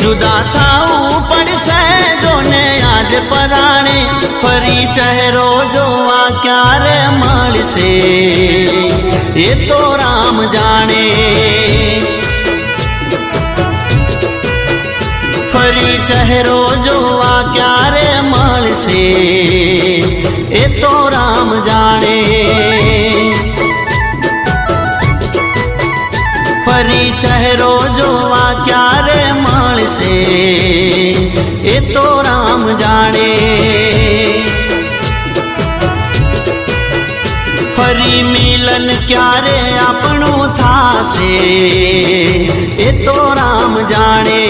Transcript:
जुदा थावू पड़से जोने आज पराणे फरी चेहरो जोवा क्यारे मळशे ये तो राम जाने। फरी चेहरो जोवा क्यारे मळशे ये तो राम जाने। फरी चेहरो जोवा क्यारे मळशे ये तो राम जाने। फरी मिलन क्यारे आपणो थाशे ये तो राम जाने।